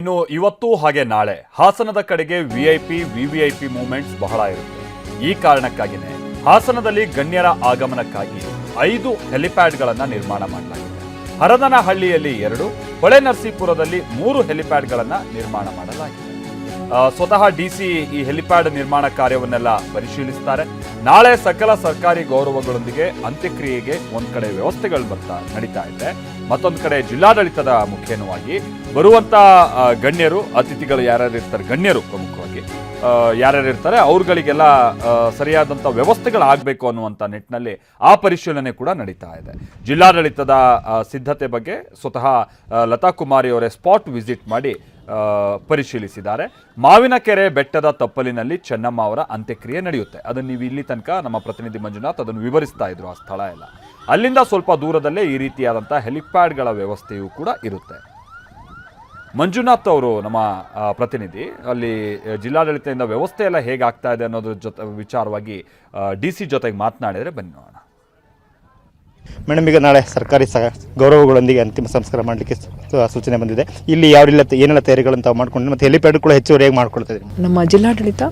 ಇನ್ನು ಇವತ್ತು ಹಾಗೆ ನಾಳೆ ಹಾಸನದ ಕಡೆಗೆ ವಿವಿಐಪಿ ಮೂವ್ಮೆಂಟ್ಸ್ ಬಹಳ ಇರುತ್ತೆ. ಈ ಕಾರಣಕ್ಕಾಗಿಯೇ ಹಾಸನದಲ್ಲಿ ಗಣ್ಯರ ಆಗಮನಕ್ಕಾಗಿ 5 ಹೆಲಿಪ್ಯಾಡ್ಗಳನ್ನು ನಿರ್ಮಾಣ ಮಾಡಲಾಗಿದೆ. ಹರದನಹಳ್ಳಿಯಲ್ಲಿ 2, ಹೊಳೆನರಸೀಪುರದಲ್ಲಿ 3 ಹೆಲಿಪ್ಯಾಡ್ಗಳನ್ನು ನಿರ್ಮಾಣ ಮಾಡಲಾಗಿದೆ. ಸ್ವತಃ ಡಿಸಿ ಈ ಹೆಲಿಪ್ಯಾಡ್ ನಿರ್ಮಾಣ ಕಾರ್ಯವನ್ನೆಲ್ಲ ಪರಿಶೀಲಿಸುತ್ತಾರೆ. ನಾಳೆ ಸಕಲ ಸರ್ಕಾರಿ ಗೌರವಗಳೊಂದಿಗೆ ಅಂತ್ಯಕ್ರಿಯೆಗೆ ಒಂದ್ ಕಡೆ ವ್ಯವಸ್ಥೆಗಳು ನಡೀತಾ ಇದೆ, ಮತ್ತೊಂದು ಕಡೆ ಜಿಲ್ಲಾಡಳಿತದ ಮುಖೇನವಾಗಿ ಬರುವಂತ ಗಣ್ಯರು, ಅತಿಥಿಗಳು ಯಾರ್ಯಾರು ಇರ್ತಾರೆ, ಗಣ್ಯರು ಪ್ರಮುಖವಾಗಿ ಯಾರ್ಯಾರು ಇರ್ತಾರೆ ಅವ್ರಗಳಿಗೆಲ್ಲ ಸರಿಯಾದಂಥ ವ್ಯವಸ್ಥೆಗಳಾಗಬೇಕು ಅನ್ನುವಂಥ ನಿಟ್ಟಿನಲ್ಲಿ ಆ ಪರಿಶೀಲನೆ ಕೂಡ ನಡೀತಾ ಇದೆ. ಜಿಲ್ಲಾಡಳಿತದ ಸಿದ್ಧತೆ ಬಗ್ಗೆ ಸ್ವತಃ ಲತಾ ಕುಮಾರಿ ಅವರೇ ಸ್ಪಾಟ್ ವಿಸಿಟ್ ಮಾಡಿ ಪರಿಶೀಲಿಸಿದ್ದಾರೆ. ಮಾವಿನಕೆರೆ ಬೆಟ್ಟದ ತಪ್ಪಲಿನಲ್ಲಿ ಚೆನ್ನಮ್ಮ ಅವರ ಅಂತ್ಯಕ್ರಿಯೆ ನಡೆಯುತ್ತೆ. ಅದನ್ನು ನೀವು ಇಲ್ಲಿ ತನಕ ನಮ್ಮ ಪ್ರತಿನಿಧಿ ಮಂಜುನಾಥ್ ಅದನ್ನು ವಿವರಿಸ್ತಾ ಇದ್ರು. ಆ ಸ್ಥಳ ಎಲ್ಲ ಅಲ್ಲಿಂದ ಸ್ವಲ್ಪ ದೂರದಲ್ಲೇ ಈ ರೀತಿಯಾದಂಥ ಹೆಲಿಪ್ಯಾಡ್ಗಳ ವ್ಯವಸ್ಥೆಯೂ ಕೂಡ ಇರುತ್ತೆ. ಮಂಜುನಾಥ್ ಅವರು ನಮ್ಮ ಪ್ರತಿನಿಧಿ, ಅಲ್ಲಿ ಜಿಲ್ಲಾಡಳಿತದಿಂದ ವ್ಯವಸ್ಥೆ ಎಲ್ಲ ಹೇಗಾಗ್ತಾ ಇದೆ ಅನ್ನೋದ್ರ ವಿಚಾರವಾಗಿ ಡಿಸಿ ಜೊತೆಗೆ ಮಾತನಾಡಿದರೆ ಬನ್ನಿ ನೋಡೋಣ. ಮೇಡಮ್, ಈಗ ನಾಳೆ ಸರ್ಕಾರಿ ಗೌರವಗಳೊಂದಿಗೆ ಅಂತಿಮ ಸಂಸ್ಕಾರ ಮಾಡಲಿಕ್ಕೆ ಸೂಚನೆ ಬಂದಿದೆ. ಇಲ್ಲಿ ಏನೆಲ್ಲ ತಯಾರಿಗಳನ್ನು ತಾವು ಮಾಡ್ಕೊಂಡು ಮತ್ತು ಹೆಲಿಪ್ಯಾಡ್ ಕೂಡ ಹೆಚ್ಚುವರಿ ಹೇಗೆ ಮಾಡ್ಕೊಳ್ತಾ ಇದ್ದೀವಿ? ನಮ್ಮ ಜಿಲ್ಲಾಡಳಿತ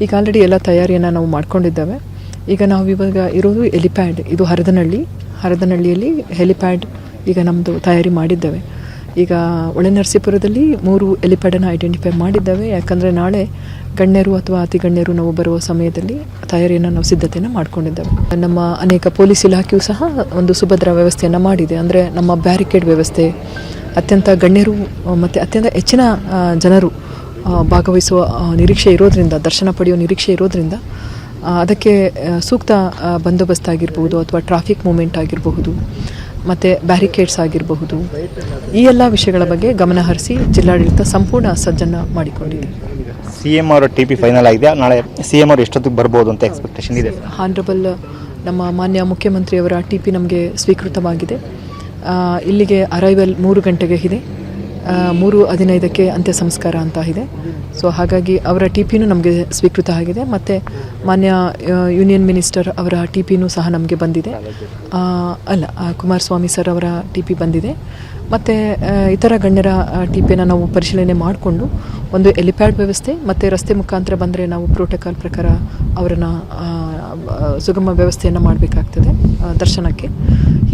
ಈಗ ಆಲ್ರೆಡಿ ಎಲ್ಲ ತಯಾರಿಯನ್ನು ನಾವು ಮಾಡ್ಕೊಂಡಿದ್ದೇವೆ. ಈಗ ನಾವು ಇವಾಗ ಇರೋದು ಹೆಲಿಪ್ಯಾಡ್, ಇದು ಹರದನಹಳ್ಳಿಯಲ್ಲಿ ಹೆಲಿಪ್ಯಾಡ್ ಈಗ ನಮ್ಮದು ತಯಾರಿ ಮಾಡಿದ್ದೇವೆ. ಈಗ ಹೊಳೆನರಸೀಪುರದಲ್ಲಿ 3 ಹೆಲಿಪ್ಯಾಡನ್ನು ಐಡೆಂಟಿಫೈ ಮಾಡಿದ್ದೇವೆ. ಯಾಕಂದರೆ ನಾಳೆ ಗಣ್ಯರು ಅಥವಾ ಅತಿ ಗಣ್ಯರು ನಾವು ಬರುವ ಸಮಯದಲ್ಲಿ ತಯಾರಿಯನ್ನು ನಾವು ಸಿದ್ಧತೆಯನ್ನು ಮಾಡ್ಕೊಂಡಿದ್ದೇವೆ. ನಮ್ಮ ಅನೇಕ ಪೊಲೀಸ್ ಇಲಾಖೆಯೂ ಸಹ ಒಂದು ಸುಭದ್ರ ವ್ಯವಸ್ಥೆಯನ್ನು ಮಾಡಿದೆ. ಅಂದರೆ ನಮ್ಮ ಬ್ಯಾರಿಕೇಡ್ ವ್ಯವಸ್ಥೆ, ಅತ್ಯಂತ ಗಣ್ಯರು ಮತ್ತು ಅತ್ಯಂತ ಹೆಚ್ಚಿನ ಜನರು ಭಾಗವಹಿಸುವ ನಿರೀಕ್ಷೆ ಇರೋದ್ರಿಂದ, ದರ್ಶನ ಪಡೆಯುವ ನಿರೀಕ್ಷೆ ಇರೋದ್ರಿಂದ ಅದಕ್ಕೆ ಸೂಕ್ತ ಬಂದೋಬಸ್ತ್ ಆಗಿರಬಹುದು ಅಥವಾ ಟ್ರಾಫಿಕ್ ಮೂವ್ಮೆಂಟ್ ಆಗಿರಬಹುದು ಮತ್ತು ಬ್ಯಾರಿಕೇಡ್ಸ್ ಆಗಿರಬಹುದು, ಈ ಎಲ್ಲ ವಿಷಯಗಳ ಬಗ್ಗೆ ಗಮನ ಹರಿಸಿ ಜಿಲ್ಲಾಡಳಿತ ಸಂಪೂರ್ಣ ಸಜ್ಜನ್ನು ಮಾಡಿಕೊಂಡಿದೆ. CM ಅವರ TP ಫೈನಲ್ ಆಗಿದೆ. ನಾಳೆ CM ಅವರು ಎಷ್ಟೊತ್ತಿಗೆ ಬರ್ಬೋದು ಅಂತ ಎಕ್ಸ್ಪೆಕ್ಟೇಷನ್ ಇದೆ? ಹಾನರಬಲ್ ನಮ್ಮ ಮಾನ್ಯ ಮುಖ್ಯಮಂತ್ರಿಯವರ TP ನಮಗೆ ಸ್ವೀಕೃತವಾಗಿದೆ. ಇಲ್ಲಿಗೆ ಅರೈವಲ್ 3 ಗಂಟೆಗೆ ಇದೆ, 3:15ಕ್ಕೆ ಅಂತ್ಯ ಸಂಸ್ಕಾರ ಅಂತ ಇದೆ. ಸೊ ಹಾಗಾಗಿ ಅವರ TPನೂ ನಮಗೆ ಸ್ವೀಕೃತ ಆಗಿದೆ. ಮತ್ತು ಮಾನ್ಯ ಯೂನಿಯನ್ ಮಿನಿಸ್ಟರ್ ಅವರ TPನೂ ಸಹ ನಮಗೆ ಬಂದಿದೆ. ಕುಮಾರಸ್ವಾಮಿ ಸರ್ ಅವರ TP ಬಂದಿದೆ. ಮತ್ತು ಇತರ ಗಣ್ಯರ TPಯನ್ನು ನಾವು ಪರಿಶೀಲನೆ ಮಾಡಿಕೊಂಡು ಒಂದು ಹೆಲಿಪ್ಯಾಡ್ ವ್ಯವಸ್ಥೆ ಮತ್ತು ರಸ್ತೆ ಮುಖಾಂತರ ಬಂದರೆ ನಾವು ಪ್ರೋಟೋಕಾಲ್ ಪ್ರಕಾರ ಅವರನ್ನು ಸುಗಮ ವ್ಯವಸ್ಥೆಯನ್ನು ಮಾಡಬೇಕಾಗ್ತದೆ ದರ್ಶನಕ್ಕೆ.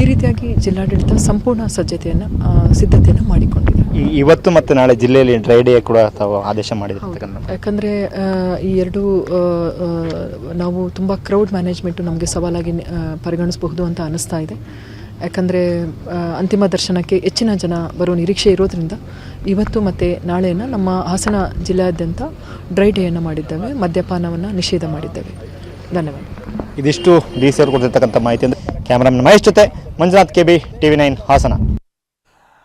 ಈ ರೀತಿಯಾಗಿ ಜಿಲ್ಲಾಡಳಿತ ಸಂಪೂರ್ಣ ಸಿದ್ಧತೆಯನ್ನು ಮಾಡಿಕೊಂಡಿದೆ. ಇವತ್ತು ಮತ್ತು ನಾಳೆ ಜಿಲ್ಲೆಯಲ್ಲಿ ಡ್ರೈ ಡೇ ಕೂಡ ತಾವು ಆದೇಶ ಮಾಡಿದ್ರೆ, ಯಾಕಂದರೆ ಈ ಎರಡು ನಾವು ತುಂಬ ಕ್ರೌಡ್ ಮ್ಯಾನೇಜ್ಮೆಂಟು ನಮಗೆ ಸವಾಲಾಗಿ ಪರಿಗಣಿಸಬಹುದು ಅಂತ ಅನ್ನಿಸ್ತಾ ಇದೆ. ಯಾಕಂದರೆ ಅಂತಿಮ ದರ್ಶನಕ್ಕೆ ಹೆಚ್ಚಿನ ಜನ ಬರೋ ನಿರೀಕ್ಷೆ ಇರೋದ್ರಿಂದ ಇವತ್ತು ಮತ್ತು ನಾಳೆಯನ್ನು ನಮ್ಮ ಹಾಸನ ಜಿಲ್ಲೆಯಾದ್ಯಂತ ಡ್ರೈ ಡೇಯನ್ನು ಮಾಡಿದ್ದೇವೆ, ಮದ್ಯಪಾನವನ್ನು ನಿಷೇಧ ಮಾಡಿದ್ದೇವೆ. ಧನ್ಯವಾದ. ಇದಿಷ್ಟು DC ಅವರು ಕೊಡ್ತಿರ್ತಕ್ಕಂಥ ಮಾಹಿತಿ. ಅಂದರೆ ಕ್ಯಾಮರಾಮನ್ ಮಹೇಶ್ ಜೊತೆ ಮಂಜುನಾಥ್, KB, TV9 ಹಾಸನ.